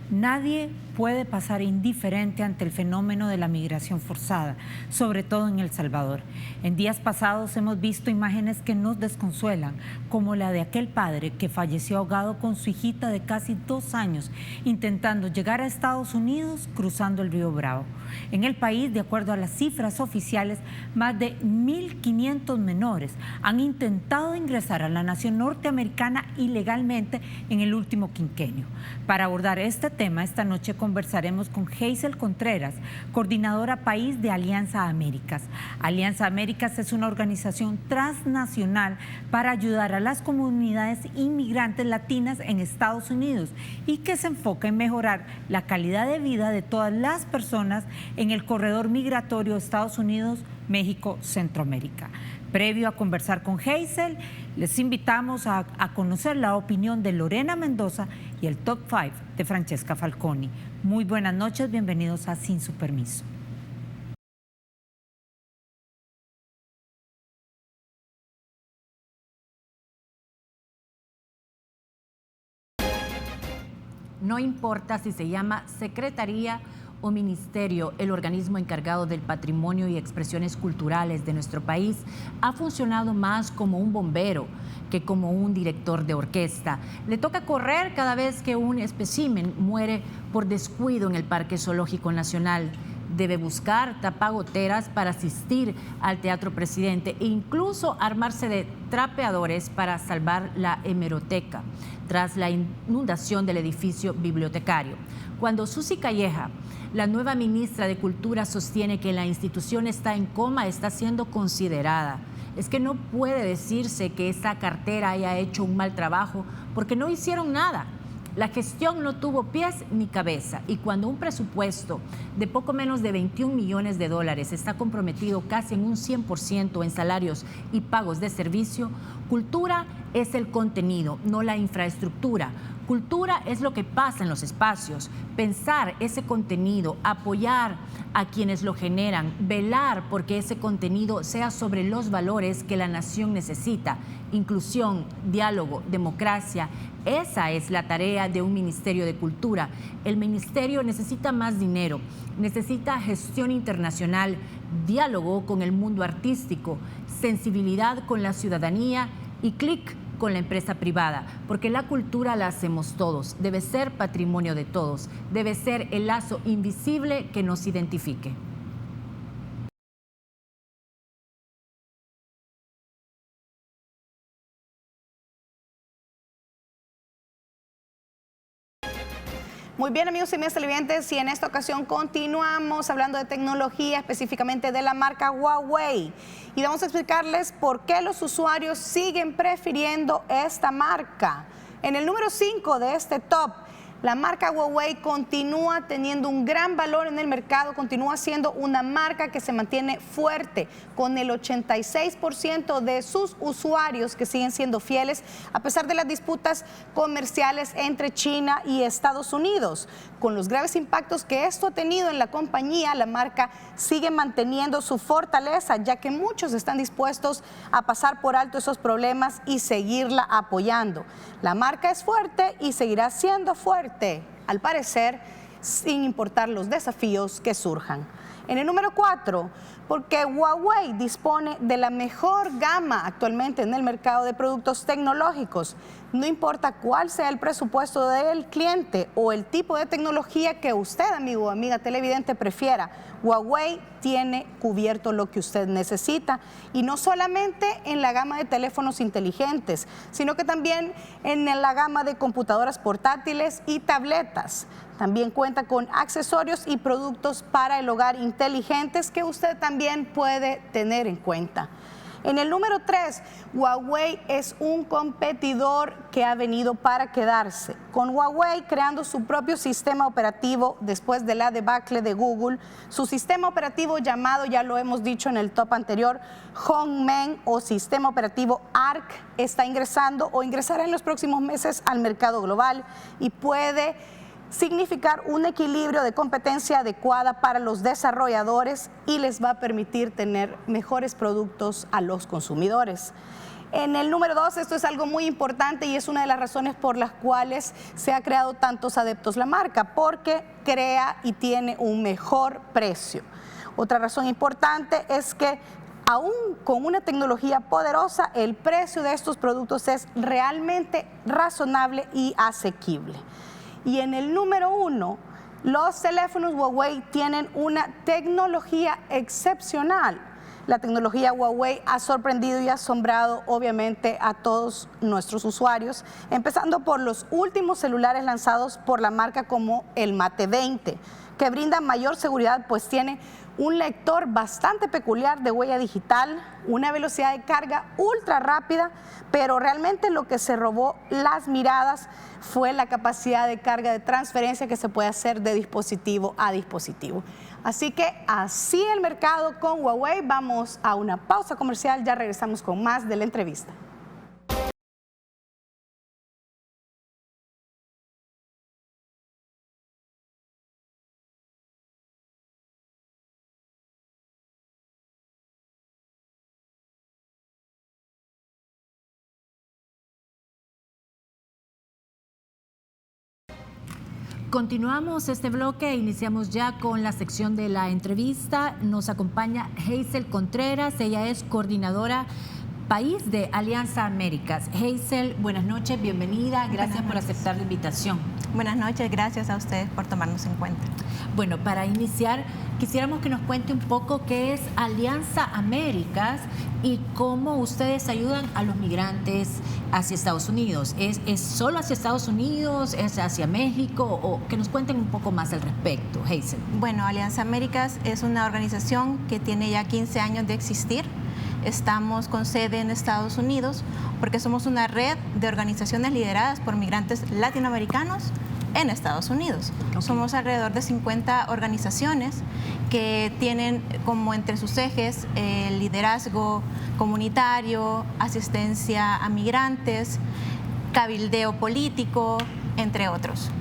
Nadie puede pasar indiferente ante el fenómeno de la migración forzada, sobre todo en El Salvador. En días pasados hemos visto imágenes que nos desconsuelan, como la de aquel padre que falleció ahogado con su hijita de casi 2 años, intentando llegar a Estados Unidos cruzando el río Bravo. En el país, de acuerdo a las cifras oficiales, más de 1.500 menores han intentado ingresar a la nación norteamericana ilegalmente en el último quinquenio. Para abordar este tema, esta noche conversaremos con Hazel Contreras, coordinadora país de Alianza Américas. Alianza Américas es una organización transnacional para ayudar a las comunidades inmigrantes latinas en Estados Unidos y que se enfoca en mejorar la calidad de vida de todas las personas en el corredor migratorio Estados Unidos, México, Centroamérica. Previo a conversar con Hazel, les invitamos a conocer la opinión de Lorena Mendoza y el Top 5 de Francesca Falconi. Muy buenas noches, bienvenidos a Sin Su Permiso. No importa si se llama Secretaría o Ministerio, el organismo encargado del patrimonio y expresiones culturales de nuestro país ha funcionado más como un bombero que como un director de orquesta. Le toca correr cada vez que un espécimen muere por descuido en el Parque Zoológico Nacional. Debe buscar tapagoteras para asistir al Teatro Presidente e incluso armarse de trapeadores para salvar la hemeroteca tras la inundación del edificio bibliotecario. Cuando Susi Calleja, la nueva ministra de Cultura, sostiene que la institución está en coma, está siendo considerada. Es que no puede decirse que esa cartera haya hecho un mal trabajo porque no hicieron nada. La gestión no tuvo pies ni cabeza y cuando un presupuesto de poco menos de 21 millones de dólares está comprometido casi en un 100% en salarios y pagos de servicio, cultura es el contenido, no la infraestructura. Cultura es lo que pasa en los espacios, pensar ese contenido, apoyar a quienes lo generan, velar porque ese contenido sea sobre los valores que la nación necesita, inclusión, diálogo, democracia. Esa es la tarea de un Ministerio de Cultura. El ministerio necesita más dinero, necesita gestión internacional, diálogo con el mundo artístico, sensibilidad con la ciudadanía y clic con la empresa privada, porque la cultura la hacemos todos, debe ser patrimonio de todos, debe ser el lazo invisible que nos identifique. Muy bien, amigos y amigas televidentes, y en esta ocasión continuamos hablando de tecnología, específicamente de la marca Huawei. Y vamos a explicarles por qué los usuarios siguen prefiriendo esta marca. En el número 5 de este top, la marca Huawei continúa teniendo un gran valor en el mercado, continúa siendo una marca que se mantiene fuerte, con el 86% de sus usuarios que siguen siendo fieles, a pesar de las disputas comerciales entre China y Estados Unidos. Con los graves impactos que esto ha tenido en la compañía, la marca sigue manteniendo su fortaleza, ya que muchos están dispuestos a pasar por alto esos problemas y seguirla apoyando. La marca es fuerte y seguirá siendo fuerte, al parecer, sin importar los desafíos que surjan. En el número 4, porque Huawei dispone de la mejor gama actualmente en el mercado de productos tecnológicos. No importa cuál sea el presupuesto del cliente o el tipo de tecnología que usted, amigo o amiga televidente, prefiera, Huawei tiene cubierto lo que usted necesita, y no solamente en la gama de teléfonos inteligentes, sino que también en la gama de computadoras portátiles y tabletas. También cuenta con accesorios y productos para el hogar inteligentes que usted también puede tener en cuenta. En el número 3, Huawei es un competidor que ha venido para quedarse. Con Huawei creando su propio sistema operativo después de la debacle de Google, su sistema operativo llamado, ya lo hemos dicho en el top anterior, Hongmen o sistema operativo ARC, está ingresando o ingresará en los próximos meses al mercado global y puede significar un equilibrio de competencia adecuada para los desarrolladores y les va a permitir tener mejores productos a los consumidores. En el número 2, esto es algo muy importante y es una de las razones por las cuales se ha creado tantos adeptos la marca, porque crea y tiene un mejor precio. Otra razón importante es que aún con una tecnología poderosa, el precio de estos productos es realmente razonable y asequible. Y en el número 1, los teléfonos Huawei tienen una tecnología excepcional. La tecnología Huawei ha sorprendido y asombrado obviamente a todos nuestros usuarios, empezando por los últimos celulares lanzados por la marca como el Mate 20, que brinda mayor seguridad, pues tiene un lector bastante peculiar de huella digital, una velocidad de carga ultra rápida, pero realmente lo que se robó las miradas fue la capacidad de carga de transferencia que se puede hacer de dispositivo a dispositivo. Así que así el mercado con Huawei. Vamos a una pausa comercial, ya regresamos con más de la entrevista. Continuamos este bloque, iniciamos ya con la sección de la entrevista. Nos acompaña Hazel Contreras, ella es coordinadora país de Alianza Américas. Hazel, buenas noches, bienvenida, gracias por aceptar la invitación. Buenas noches, gracias a ustedes por tomarnos en cuenta. Bueno, para iniciar, quisiéramos que nos cuente un poco qué es Alianza Américas y cómo ustedes ayudan a los migrantes hacia Estados Unidos. ¿Es solo hacia Estados Unidos? ¿Es hacia México? O que nos cuenten un poco más al respecto, Hazel. Bueno, Alianza Américas es una organización que tiene ya 15 años de existir. Estamos con sede en Estados Unidos porque somos una red de organizaciones lideradas por migrantes latinoamericanos en Estados Unidos. Okay. Somos alrededor de 50 organizaciones que tienen como entre sus ejes el liderazgo comunitario, asistencia a migrantes, cabildeo político, entre otros.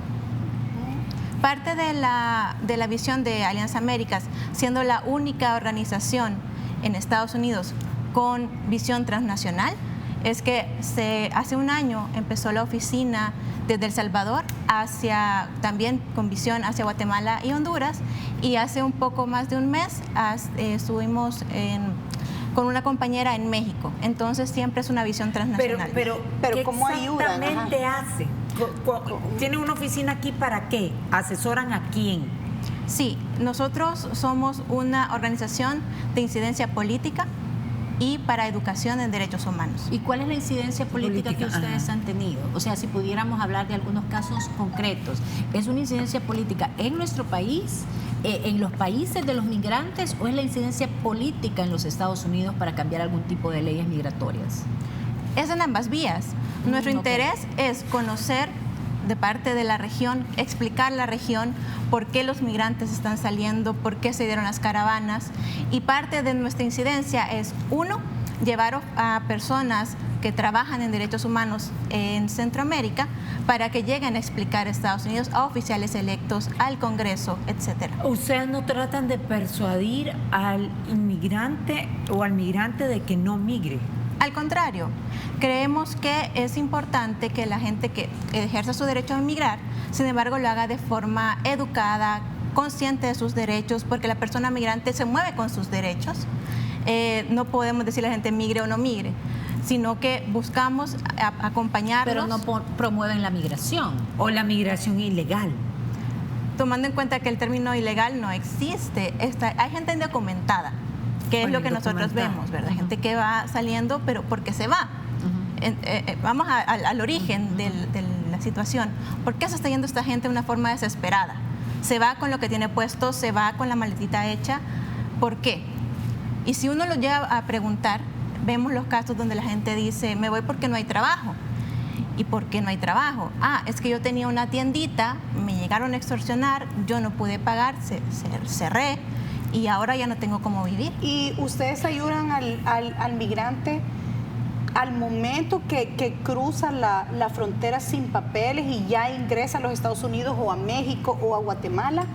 Parte de la visión de Alianza Américas, siendo la única organización en Estados Unidos con visión transnacional, es que hace un año empezó la oficina desde El Salvador también con visión hacia Guatemala y Honduras, y hace un poco más de un mes estuvimos con una compañera en México. Entonces siempre es una visión transnacional. Pero ¿cómo ayudan? ¿Exactamente hacen? ¿Tienen una oficina aquí para qué? ¿Asesoran a quién? Sí, nosotros somos una organización de incidencia política y para educación en derechos humanos. ¿Y cuál es la incidencia política que ustedes han tenido? O sea, si pudiéramos hablar de algunos casos concretos, ¿es una incidencia política en nuestro país, en los países de los migrantes, o es la incidencia política en los Estados Unidos para cambiar algún tipo de leyes migratorias? Es en ambas vías. Nuestro interés es conocer de parte de la región, explicar la región, por qué los migrantes están saliendo, por qué se dieron las caravanas, y parte de nuestra incidencia es, uno, llevar a personas que trabajan en derechos humanos en Centroamérica para que lleguen a explicar a Estados Unidos, a oficiales electos, al Congreso, etcétera. ¿Ustedes no tratan de persuadir al inmigrante o al migrante de que no migre? Al contrario, creemos que es importante que la gente que ejerza su derecho a emigrar, sin embargo, lo haga de forma educada, consciente de sus derechos, porque la persona migrante se mueve con sus derechos. No podemos decirle a la gente migre o no migre, sino que buscamos acompañarlos. Pero no promueven la migración. O la migración ilegal. Tomando en cuenta que el término ilegal no existe, hay gente indocumentada, que es lo que nosotros vemos, ¿verdad? Gente que va saliendo, pero porque se va. Vamos al origen de la situación. ¿Por qué se está yendo esta gente de una forma desesperada? Se va con lo que tiene puesto, se va con la maletita hecha. ¿Por qué? Y si uno lo lleva a preguntar, vemos los casos donde la gente dice, me voy porque no hay trabajo. ¿Y por qué no hay trabajo? Es que yo tenía una tiendita, me llegaron a extorsionar, yo no pude pagar, cerré, y ahora ya no tengo cómo vivir. ¿Y ustedes ayudan al migrante al momento que cruza la frontera sin papeles y ya ingresa a los Estados Unidos o a México o a Guatemala?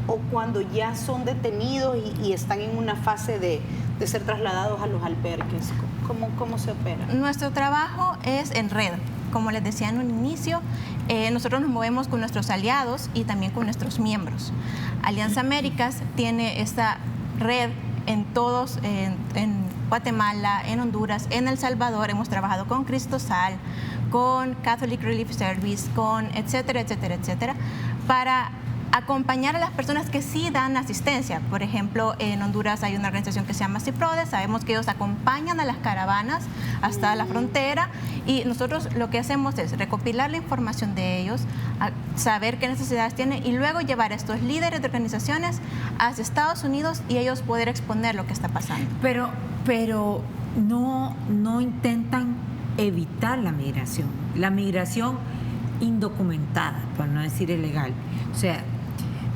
o cuando ya son detenidos y están en una fase de ser trasladados a los albergues? ¿Cómo se opera? Nuestro trabajo es en red. Como les decía en un inicio, nosotros nos movemos con nuestros aliados y también con nuestros miembros. Alianza Américas tiene esta red en todos, en Guatemala, en Honduras, en El Salvador. Hemos trabajado con Cristosal, con Catholic Relief Service, con etcétera, etcétera, etcétera, para acompañar a las personas que sí dan asistencia. Por ejemplo, en Honduras hay una organización que se llama CIPRODE, sabemos que ellos acompañan a las caravanas hasta la frontera y nosotros lo que hacemos es recopilar la información de ellos, saber qué necesidades tienen y luego llevar a estos líderes de organizaciones hacia Estados Unidos y ellos poder exponer lo que está pasando. Pero no intentan evitar la migración indocumentada, por no decir ilegal. O sea,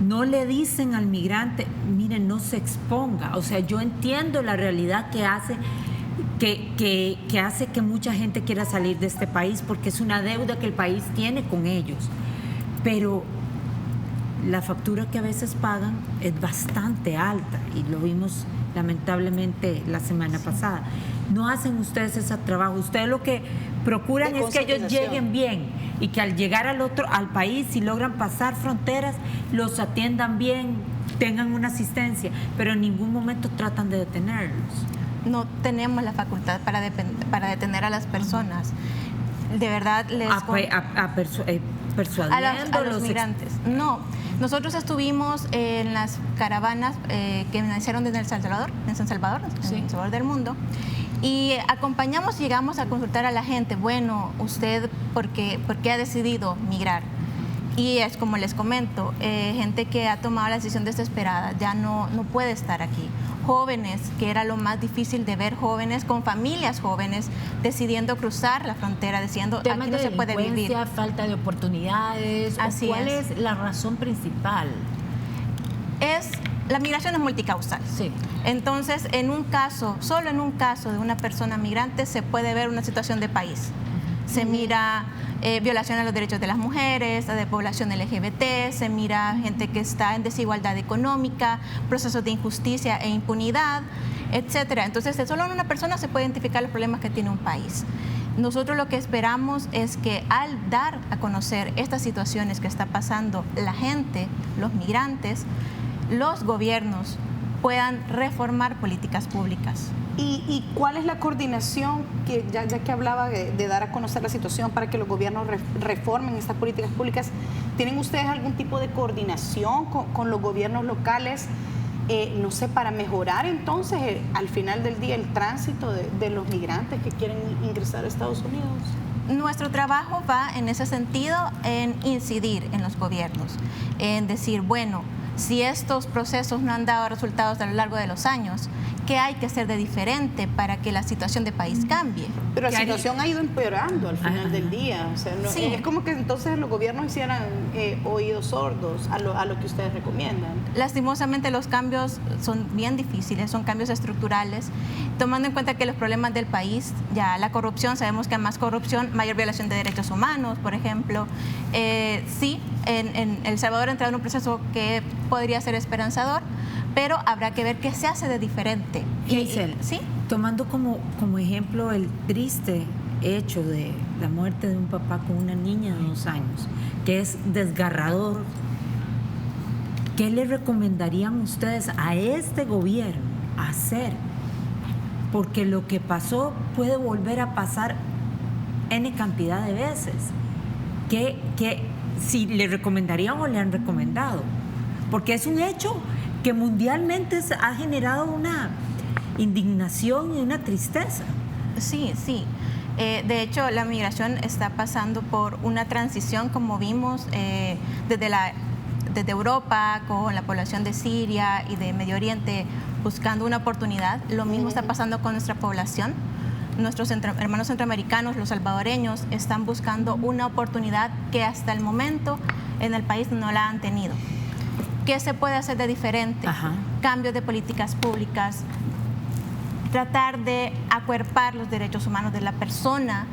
no le dicen al migrante, miren, no se exponga. O sea, yo entiendo la realidad que hace que mucha gente quiera salir de este país porque es una deuda que el país tiene con ellos. Pero la factura que a veces pagan es bastante alta y lo vimos lamentablemente la semana pasada. No hacen ustedes ese trabajo. Ustedes lo que procuran es que ellos lleguen bien y que al llegar al país, si logran pasar fronteras, los atiendan bien, tengan una asistencia, pero en ningún momento tratan de detenerlos. No tenemos la facultad para detener a las personas. De verdad persuadiendo a los migrantes. No, nosotros estuvimos en las caravanas que nacieron en San Salvador, en San Salvador del mundo, y acompañamos y llegamos a consultar a la gente. Bueno, usted, ¿por qué ha decidido migrar? Y es como les comento, gente que ha tomado la decisión desesperada, ya no puede estar aquí. Jóvenes, que era lo más difícil de ver, jóvenes con familias jóvenes decidiendo cruzar la frontera, diciendo aquí no se puede vivir. Falta de oportunidades. ¿Cuál es la razón principal? La migración es multicausal. Sí. Entonces, solo en un caso de una persona migrante se puede ver una situación de país. Se mira violación a los derechos de las mujeres, de población LGBT, se mira gente que está en desigualdad económica, procesos de injusticia e impunidad, etcétera. Entonces, solo en una persona se puede identificar los problemas que tiene un país. Nosotros lo que esperamos es que al dar a conocer estas situaciones que está pasando la gente, los migrantes, los gobiernos puedan reformar políticas públicas. ¿Y cuál es la coordinación, que ya que hablaba de dar a conocer la situación para que los gobiernos reformen estas políticas públicas? ¿Tienen ustedes algún tipo de coordinación con los gobiernos locales, no sé, para mejorar entonces al final del día el tránsito de los migrantes que quieren ingresar a Estados Unidos? Nuestro trabajo va en ese sentido, en incidir en los gobiernos, en decir, bueno, si estos procesos no han dado resultados a lo largo de los años, ¿qué hay que hacer de diferente para que la situación de país cambie? Pero la situación ha ido empeorando al final del día. O sea, sí. Es como que entonces los gobiernos hicieran oídos sordos a lo que ustedes recomiendan. Lastimosamente los cambios son bien difíciles, son cambios estructurales, tomando en cuenta que los problemas del país, ya la corrupción, sabemos que a más corrupción, mayor violación de derechos humanos, por ejemplo. Sí, en El Salvador ha entrado en un proceso que podría ser esperanzador, pero habrá que ver qué se hace de diferente. Giselle, ¿sí? Tomando como ejemplo el triste hecho de la muerte de un papá con una niña de 2 años, que es desgarrador, ¿qué le recomendarían ustedes a este gobierno hacer? Porque lo que pasó puede volver a pasar N cantidad de veces. ¿Qué si le recomendarían o le han recomendado? Porque es un hecho que mundialmente ha generado una indignación y una tristeza. Sí. De hecho, la migración está pasando por una transición, como vimos, desde Europa, con la población de Siria y de Medio Oriente, buscando una oportunidad. Lo mismo está pasando con nuestra población. Nuestros hermanos centroamericanos, los salvadoreños, están buscando una oportunidad que hasta el momento en el país no la han tenido. ¿Qué se puede hacer de diferente? Cambios de políticas públicas, tratar de acuerpar los derechos humanos de la persona,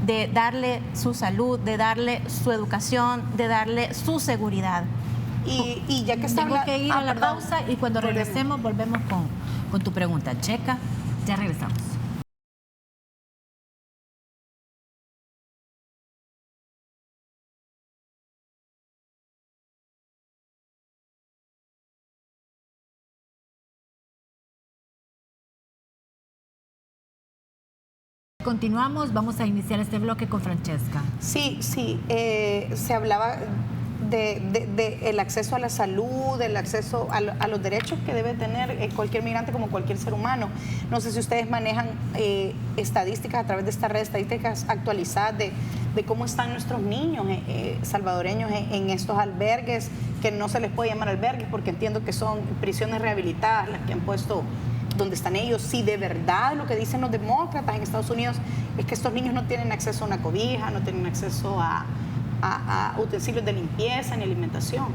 de darle su salud, de darle su educación, de darle su seguridad. Y ya que está Tengo que ir a la perdón. pausa y cuando regresemos volvemos con tu pregunta. Checa, ya regresamos. Continuamos, vamos a iniciar este bloque con Francesca. Sí, se hablaba de el acceso a la salud, el acceso a los derechos que debe tener cualquier migrante como cualquier ser humano. No sé si ustedes manejan estadísticas a través de esta red, estadísticas actualizadas de cómo están nuestros niños salvadoreños en estos albergues, que no se les puede llamar albergues porque entiendo que son prisiones rehabilitadas las que han puesto donde están ellos. Si de verdad lo que dicen los demócratas en Estados Unidos es que estos niños no tienen acceso a una cobija, no tienen acceso a utensilios de limpieza ni alimentación.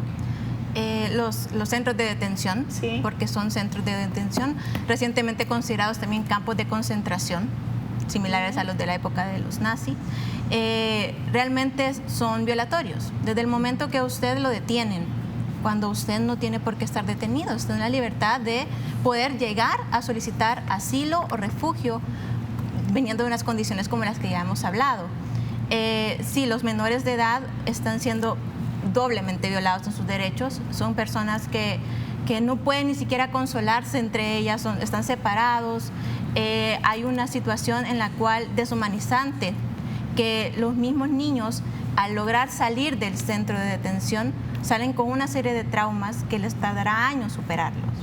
Los centros de detención, Sí. porque son centros de detención, recientemente considerados también campos de concentración, similares a los de la época de los nazis, realmente son violatorios. Desde el momento que usted lo detienen, cuando usted no tiene por qué estar detenido, usted tiene la libertad de poder llegar a solicitar asilo o refugio viniendo de unas condiciones como las que ya hemos hablado. Sí, los menores de edad están siendo doblemente violados en sus derechos, son personas que no pueden ni siquiera consolarse entre ellas, están separados, hay una situación en la cual deshumanizante, que los mismos niños al lograr salir del centro de detención salen con una serie de traumas que les tardará años superarlos.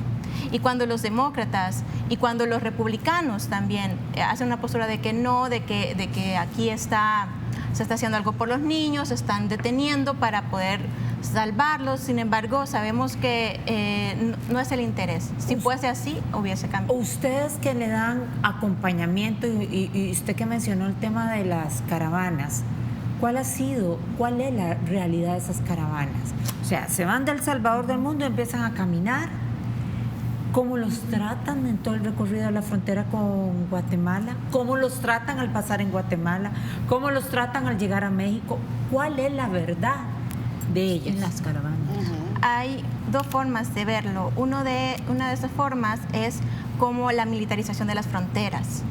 Y cuando los demócratas y cuando los republicanos también hacen una postura de que no, de que aquí se está haciendo algo por los niños, se están deteniendo para poder salvarlos, sin embargo sabemos que no es el interés. Si fuese así, hubiese cambiado. Ustedes que le dan acompañamiento y usted que mencionó el tema de las caravanas, ¿cuál es la realidad de esas caravanas? O sea, se van del Salvador del mundo y empiezan a caminar. ¿Cómo los tratan en todo el recorrido de la frontera con Guatemala? ¿Cómo los tratan al pasar en Guatemala? ¿Cómo los tratan al llegar a México? ¿Cuál es la verdad de ellos? En las caravanas. Hay dos formas de verlo. Una de esas formas es como la militarización de las fronteras.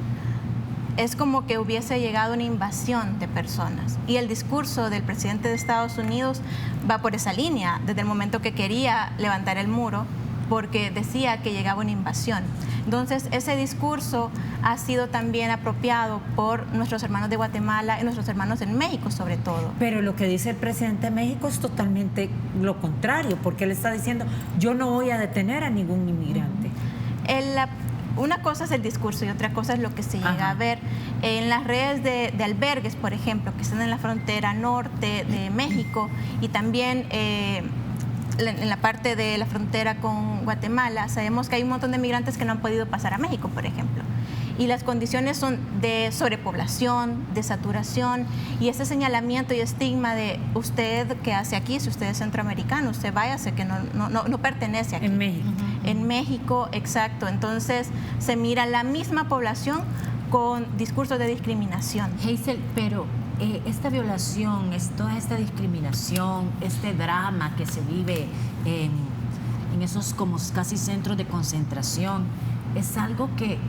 Es como que hubiese llegado una invasión de personas. Y el discurso del presidente de Estados Unidos va por esa línea, desde el momento que quería levantar el muro, porque decía que llegaba una invasión. Entonces, ese discurso ha sido también apropiado por nuestros hermanos de Guatemala y nuestros hermanos en México, sobre todo. Pero lo que dice el presidente de México es totalmente lo contrario, porque él está diciendo, yo no voy a detener a ningún inmigrante. Una cosa es el discurso y otra cosa es lo que se llega a ver en las redes de albergues, por ejemplo, que están en la frontera norte de México y también en la parte de la frontera con Guatemala. Sabemos que hay un montón de migrantes que no han podido pasar a México, por ejemplo. Y las condiciones son de sobrepoblación, de saturación, y ese señalamiento y estigma de usted que hace aquí, si usted es centroamericano, usted váyase, que no pertenece aquí. En México. En México, exacto. Entonces se mira la misma población con discursos de discriminación. Hazel, pero esta violación, toda esta discriminación, este drama que se vive en esos como casi centros de concentración, es algo que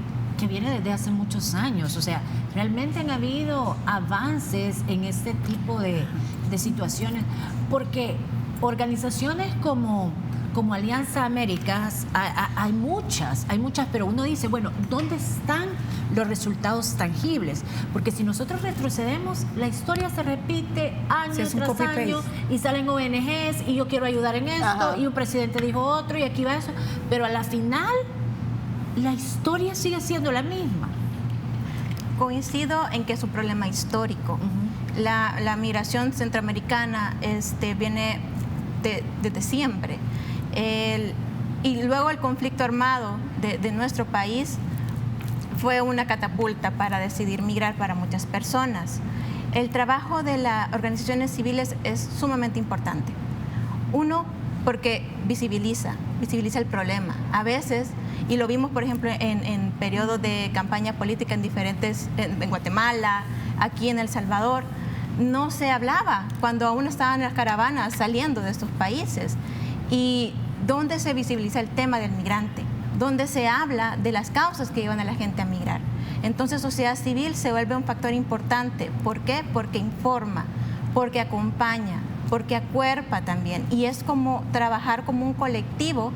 viene desde hace muchos años. O sea, realmente han habido avances en este tipo de situaciones, porque organizaciones como Alianza Américas, hay muchas, pero uno dice, bueno, ¿dónde están los resultados tangibles? Porque si nosotros retrocedemos, la historia se repite año tras año y salen ONGs y yo quiero ayudar en esto y un presidente dijo otro y aquí va eso, pero a la final la historia sigue siendo la misma. Coincido en que es un problema histórico. La migración centroamericana viene desde siempre. Y luego el conflicto armado de nuestro país fue una catapulta para decidir migrar para muchas personas. El trabajo de las organizaciones civiles es sumamente importante. Uno, porque visibiliza el problema. A veces, y lo vimos por ejemplo en periodos de campaña política en Guatemala, aquí en El Salvador, no se hablaba cuando aún estaban las caravanas saliendo de estos países. y donde se visibiliza el tema del migrante, donde se habla de las causas que llevan a la gente a migrar. Entonces, sociedad civil se vuelve un factor importante. ¿Por qué? Porque informa, porque acompaña, porque acuerpa también. Y es como trabajar como un colectivo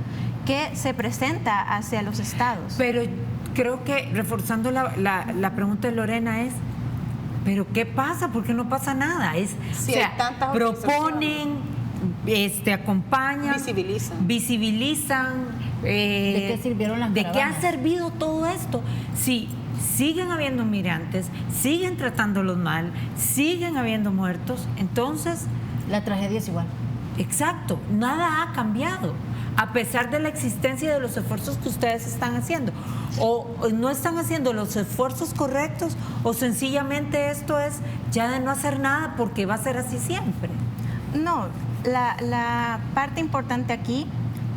que se presenta hacia los estados. Pero creo que, reforzando la pregunta de Lorena, es, ¿pero qué pasa? ¿Por qué no pasa nada? Sí, hay tantas proponen, acompañan, visibilizan. ¿De qué sirvieron las caravanas? ¿De qué ha servido todo esto? Si siguen habiendo migrantes, siguen tratándolos mal, siguen habiendo muertos, entonces... La tragedia es igual. Exacto, nada ha cambiado, a pesar de la existencia de los esfuerzos que ustedes están haciendo. O no están haciendo los esfuerzos correctos, o sencillamente esto es ya de no hacer nada porque va a ser así siempre. No, la parte importante aquí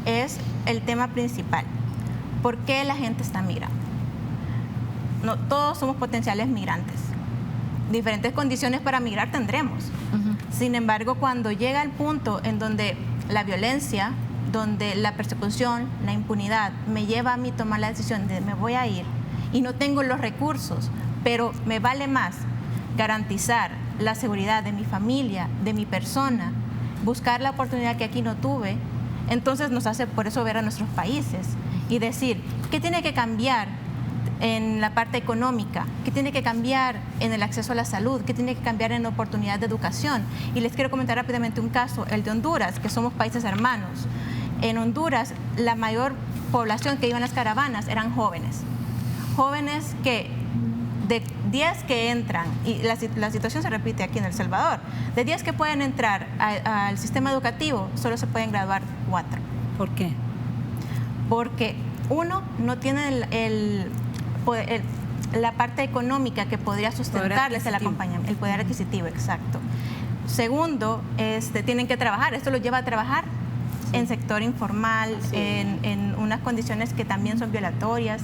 es el tema principal. ¿Por qué la gente está migrando? No, todos somos potenciales migrantes. Diferentes condiciones para migrar tendremos. Sin embargo, cuando llega el punto en donde la violencia, donde la persecución, la impunidad me lleva a mí tomar la decisión de me voy a ir y no tengo los recursos, pero me vale más garantizar la seguridad de mi familia, de mi persona, buscar la oportunidad que aquí no tuve, entonces nos hace por eso ver a nuestros países y decir, ¿qué tiene que cambiar en la parte económica? ¿Qué tiene que cambiar en el acceso a la salud? ¿Qué tiene que cambiar en la oportunidad de educación? Y les quiero comentar rápidamente un caso, el de Honduras, que somos países hermanos. En Honduras, la mayor población que iba en las caravanas eran jóvenes. Jóvenes que de 10 que entran, y la situación se repite aquí en El Salvador, de 10 que pueden entrar al sistema educativo, solo se pueden graduar 4. ¿Por qué? Porque uno, no tiene la parte económica que podría sustentarles el acompañamiento, el poder adquisitivo, exacto. Segundo, tienen que trabajar, esto los lleva a trabajar en sector informal, en unas condiciones que también son violatorias.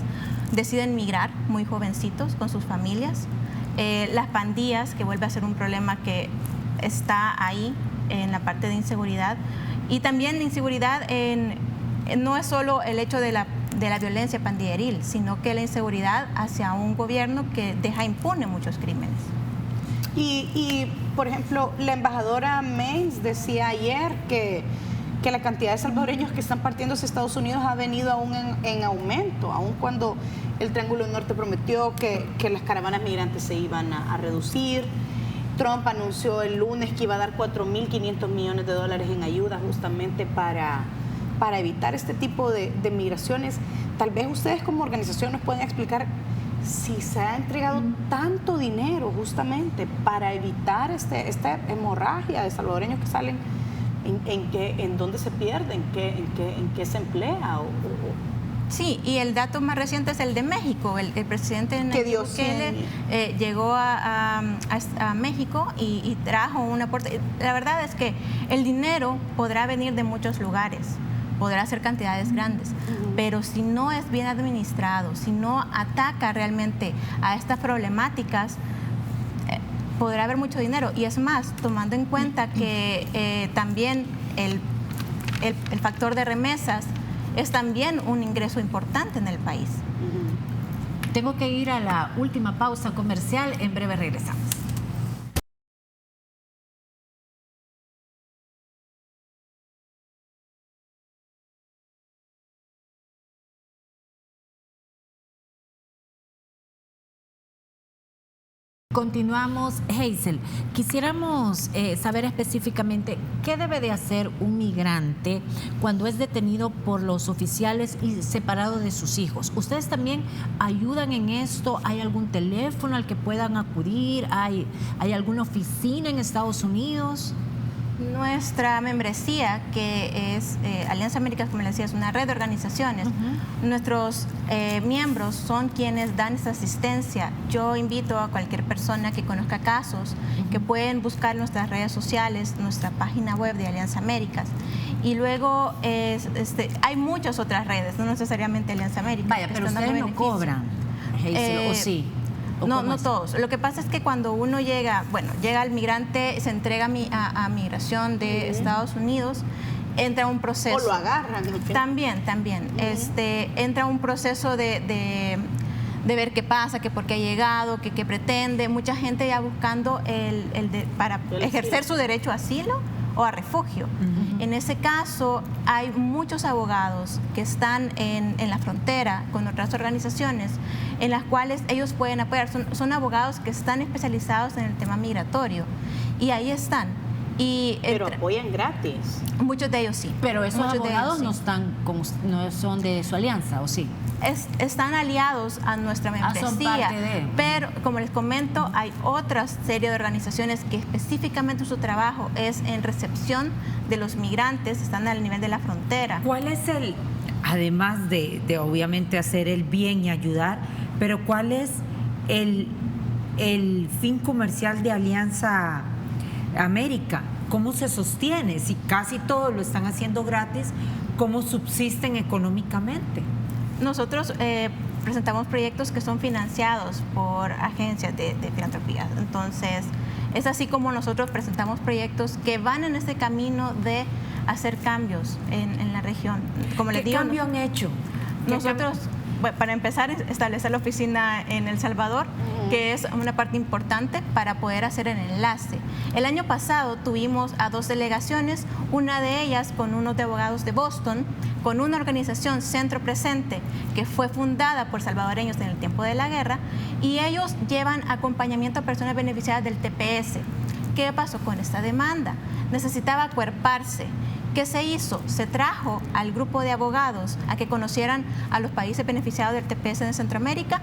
Deciden migrar muy jovencitos con sus familias. Las pandillas, que vuelve a ser un problema que está ahí en la parte de inseguridad. Y también la inseguridad no es solo el hecho de la violencia pandilleril, sino que la inseguridad hacia un gobierno que deja impune muchos crímenes. Y por ejemplo, la embajadora Mays decía ayer que la cantidad de salvadoreños que están partiendo hacia Estados Unidos ha venido aún en aumento, aun cuando el Triángulo Norte prometió que las caravanas migrantes se iban a reducir. Trump anunció el lunes que iba a dar $4.500 millones en ayuda justamente para evitar este tipo de migraciones. Tal vez ustedes como organización nos pueden explicar si se ha entregado tanto dinero justamente para evitar esta hemorragia de salvadoreños que salen, en dónde se pierden, en qué se emplea. Sí, y el dato más reciente es el de México. El presidente Nayib Bukele llegó a México y trajo un aporte. La verdad es que el dinero podrá venir de muchos lugares, podrá ser cantidades grandes, pero si no es bien administrado, si no ataca realmente a estas problemáticas, podrá haber mucho dinero. Y es más, tomando en cuenta que también el factor de remesas es también un ingreso importante en el país. Tengo que ir a la última pausa comercial, en breve regresamos. Continuamos. Hazel, quisiéramos saber específicamente qué debe de hacer un migrante cuando es detenido por los oficiales y separado de sus hijos. ¿Ustedes también ayudan en esto? ¿Hay algún teléfono al que puedan acudir? ¿Hay alguna oficina en Estados Unidos? Nuestra membresía, que es Alianza Américas, como les decía, es una red de organizaciones. Nuestros miembros son quienes dan esa asistencia. Yo invito a cualquier persona que conozca casos que pueden buscar nuestras redes sociales, nuestra página web de Alianza Américas. Y luego hay muchas otras redes, no necesariamente Alianza Américas. Vaya, pero ustedes no cobran, Hazel, ¿o sí? No todos. Lo que pasa es que cuando uno llega el migrante, se entrega a migración de Estados Unidos, entra un proceso. O lo agarran. También. Entra un proceso de ver qué pasa, que por qué ha llegado, que qué pretende. Mucha gente ya buscando para ejercer su derecho a asilo o a refugio. En ese caso, hay muchos abogados que están en la frontera con otras organizaciones en las cuales ellos pueden apoyar. Son abogados que están especializados en el tema migratorio y ahí están. Pero apoyan gratis. Muchos de ellos sí. Pero esos Muchos de abogados ellos, sí. no son de su alianza, ¿o sí? Están aliados a nuestra membresía, son parte de. Pero como les comento, hay otra serie de organizaciones que específicamente su trabajo es en recepción de los migrantes, están al nivel de la frontera. ¿Cuál es además de obviamente hacer el bien y ayudar, pero cuál es el fin comercial de Alianza América? ¿Cómo se sostiene? Si casi todo lo están haciendo gratis, ¿cómo subsisten económicamente? Nosotros presentamos proyectos que son financiados por agencias de filantropía. Entonces, es así como nosotros presentamos proyectos que van en ese camino de hacer cambios en la región. Como les digo, ¿Qué cambio han hecho? Nosotros, para empezar, establecer la oficina en El Salvador, que es una parte importante para poder hacer el enlace. El año pasado tuvimos a 2 delegaciones, una de ellas con unos de abogados de Boston, con una organización Centro Presente, que fue fundada por salvadoreños en el tiempo de la guerra, y ellos llevan acompañamiento a personas beneficiadas del TPS. ¿Qué pasó con esta demanda? Necesitaba acuerparse. ¿Qué se hizo? Se trajo al grupo de abogados a que conocieran a los países beneficiados del TPS de Centroamérica,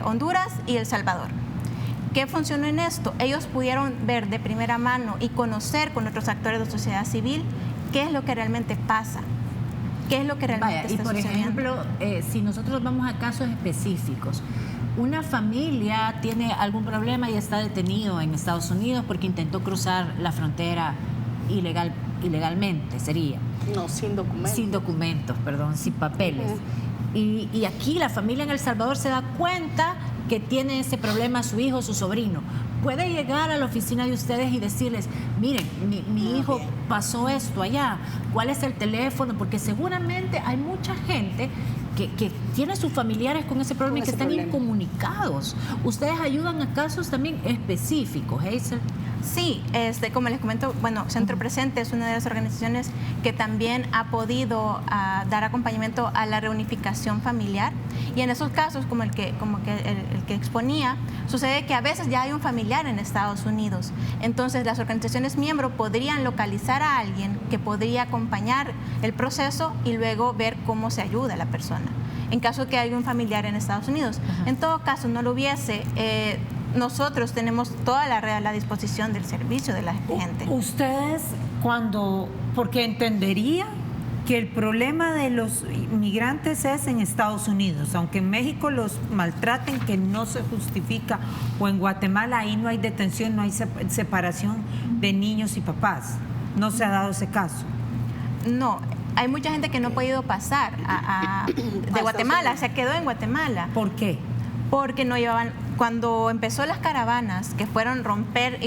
Honduras y El Salvador. ¿Qué funcionó en esto? Ellos pudieron ver de primera mano y conocer con otros actores de sociedad civil qué es lo que realmente pasa, qué es lo que realmente está sucediendo. Y por ejemplo, si nosotros vamos a casos específicos, una familia tiene algún problema y está detenido en Estados Unidos porque intentó cruzar la frontera ilegalmente, sería. No, sin documentos. Sin documentos, perdón, sin papeles. Y aquí la familia en El Salvador se da cuenta que tiene ese problema su hijo, su sobrino. Puede llegar a la oficina de ustedes y decirles, miren, mi hijo pasó esto allá, ¿cuál es el teléfono? Porque seguramente hay mucha gente que tiene sus familiares con ese problema y que están incomunicados. ¿Ustedes ayudan a casos también específicos, Hazel? Sí, como les comento, bueno, Centro Presente es una de las organizaciones que también ha podido dar acompañamiento a la reunificación familiar, y en esos casos, como el que exponía, sucede que a veces ya hay un familiar en Estados Unidos, entonces las organizaciones miembros podrían localizar a alguien que podría acompañar el proceso y luego ver cómo se ayuda a la persona, en caso que haya un familiar en Estados Unidos. En todo caso, no lo hubiese, nosotros tenemos toda la red a la disposición del servicio de la gente. Ustedes porque entendería que el problema de los migrantes es en Estados Unidos, aunque en México los maltraten, que no se justifica, o en Guatemala ahí no hay detención, no hay separación de niños y papás. No se ha dado ese caso. No, hay mucha gente que no ha podido pasar de Guatemala, se quedó en Guatemala. ¿Por qué? Porque no llevaban, cuando empezó las caravanas, que fueron romper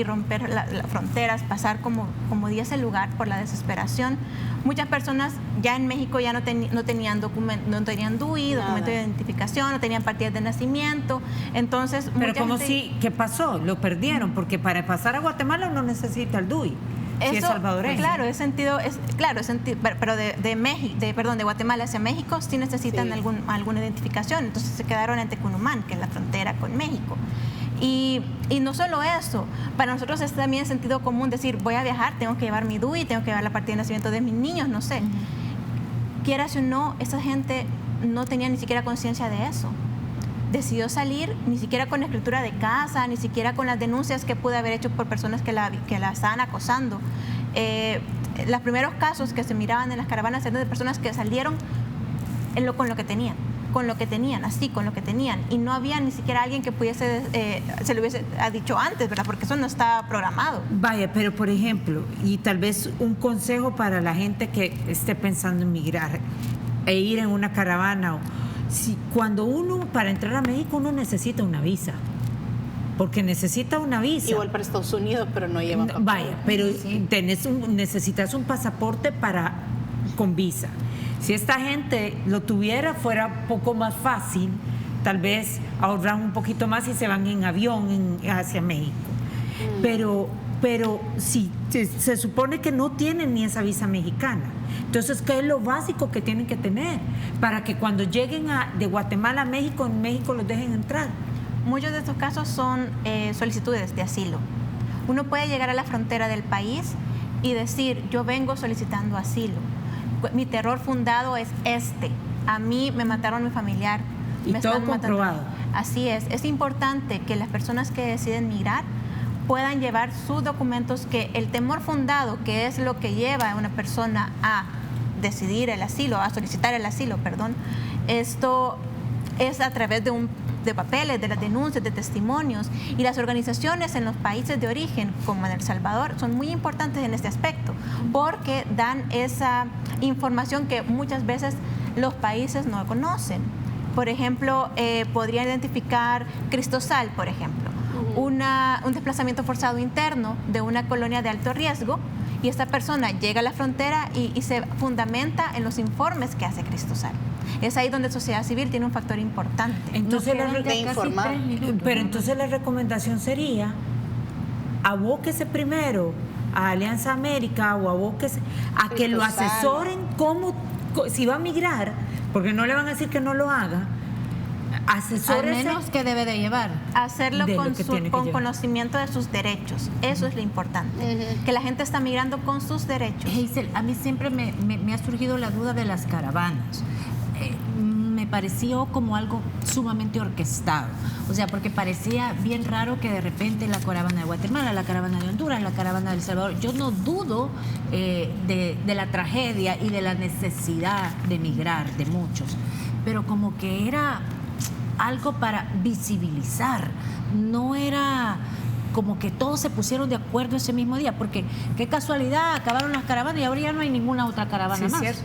las fronteras, pasar como días el lugar por la desesperación, muchas personas ya en México ya no tenían documento, no tenían DUI, documento de identificación, no tenían partidas de nacimiento, entonces... Pero ¿cómo ¿qué pasó? Lo perdieron, porque para pasar a Guatemala uno necesita el DUI. Si es salvadoreño. Claro, pero de Guatemala hacia México sí necesitan alguna identificación, entonces se quedaron en Tecunumán, que es la frontera con México. Y no solo eso, para nosotros es también sentido común decir, voy a viajar, tengo que llevar mi DUI, tengo que llevar la partida de nacimiento de mis niños, no sé. Quieras o no, esa gente no tenía ni siquiera conciencia de eso. Decidió salir ni siquiera con la escritura de casa, ni siquiera con las denuncias que pude haber hecho por personas que la estaban acosando. Los primeros casos que se miraban en las caravanas eran de personas que salieron con lo que tenían, y no había ni siquiera alguien que pudiese, se lo hubiese dicho antes, ¿verdad? Porque eso no estaba programado. Vaya, pero por ejemplo, y tal vez un consejo para la gente que esté pensando en migrar e ir en una caravana, cuando para entrar a México uno necesita una visa. porque necesita una visa. Igual para Estados Unidos, pero no lleva papel. Vaya, pero necesitas un pasaporte con visa. Si esta gente lo tuviera, fuera un poco más fácil, tal vez ahorrar un poquito más y se van en avión hacia México. Pero si se supone que no tienen ni esa visa mexicana. Entonces, ¿qué es lo básico que tienen que tener para que cuando lleguen de Guatemala a México, en México los dejen entrar? Muchos de estos casos son solicitudes de asilo. Uno puede llegar a la frontera del país y decir, yo vengo solicitando asilo. Mi terror fundado es a mí me mataron a mi familiar. Y todo comprobado. Así es. Es importante que las personas que deciden migrar puedan llevar sus documentos, que el temor fundado, que es lo que lleva a una persona a decidir el asilo, a solicitar el asilo, esto es a través de papeles, de las denuncias, de testimonios, y las organizaciones en los países de origen, como en El Salvador, son muy importantes en este aspecto, porque dan esa información que muchas veces los países no conocen. Por ejemplo, podría identificar Cristosal, por ejemplo, un desplazamiento forzado interno de una colonia de alto riesgo, y esta persona llega a la frontera y se fundamenta en los informes que hace Cristosal. Es ahí donde sociedad civil tiene un factor importante. Entonces, pero entonces la recomendación sería, abóquese primero a Alianza América o abóquese a que lo asesoren si va a migrar, porque no le van a decir que no lo haga. Asesórese. Al menos que debe de llevar. Hacerlo con conocimiento de sus derechos. Eso es lo importante. Que la gente está migrando con sus derechos. Hazel, a mí siempre me ha surgido la duda de las caravanas. Me pareció como algo sumamente orquestado. O sea, porque parecía bien raro que de repente la caravana de Guatemala, la caravana de Honduras, la caravana de El Salvador. Yo no dudo de la tragedia y de la necesidad de migrar de muchos, pero como que era algo para visibilizar, no era como que todos se pusieron de acuerdo ese mismo día, porque qué casualidad, acabaron las caravanas y ahora ya no hay ninguna otra caravana más. Cierto.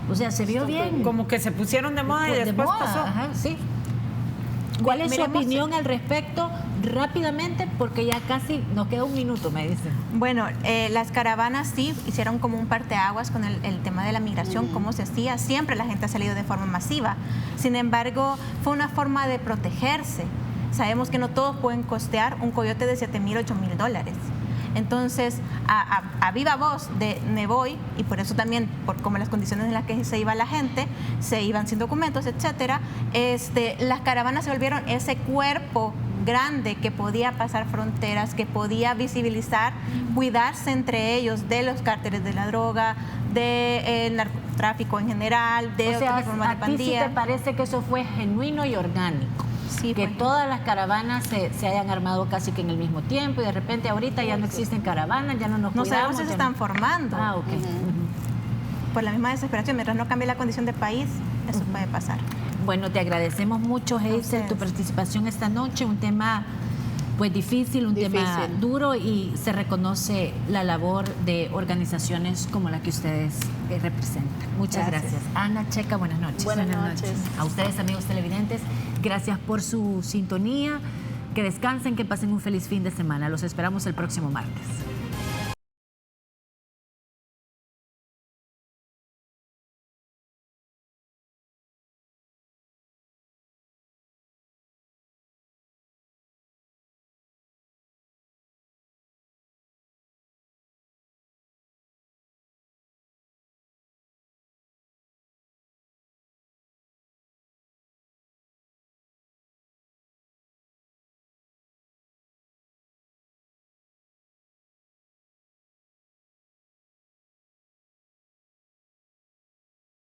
O sea, se vio bien. Como que se pusieron de moda y después pasó. Ajá, sí. ¿Cuál es su opinión al respecto? Rápidamente, porque ya casi nos queda un minuto, me dicen. Bueno, las caravanas sí hicieron como un parteaguas con el tema de la migración, cómo se hacía. Siempre la gente ha salido de forma masiva. Sin embargo, fue una forma de protegerse. Sabemos que no todos pueden costear un coyote de $7,000, $8,000. Entonces, a viva voz me voy, y por eso también, por como las condiciones en las que se iba la gente, se iban sin documentos, etcétera, las caravanas se volvieron ese cuerpo grande que podía pasar fronteras, que podía visibilizar, cuidarse entre ellos de los cárteles de la droga, del narcotráfico en general, de otras formas de pandilla. ¿A ti sí te parece que eso fue genuino y orgánico? Sí, que pues, todas las caravanas se hayan armado casi que en el mismo tiempo y de repente ahorita ya no existen caravanas, ya no nos cuidamos. No sabemos si se están formando. Ah, ok. Por la misma desesperación, mientras no cambie la condición de país, eso puede pasar. Bueno, te agradecemos mucho, Hazel, tu participación esta noche, un tema pues difícil, tema duro, y se reconoce la labor de organizaciones como la que ustedes representan. Muchas gracias. Ana Checa, buenas noches. Buenas noches. A ustedes, amigos televidentes, gracias por su sintonía. Que descansen, que pasen un feliz fin de semana. Los esperamos el próximo martes.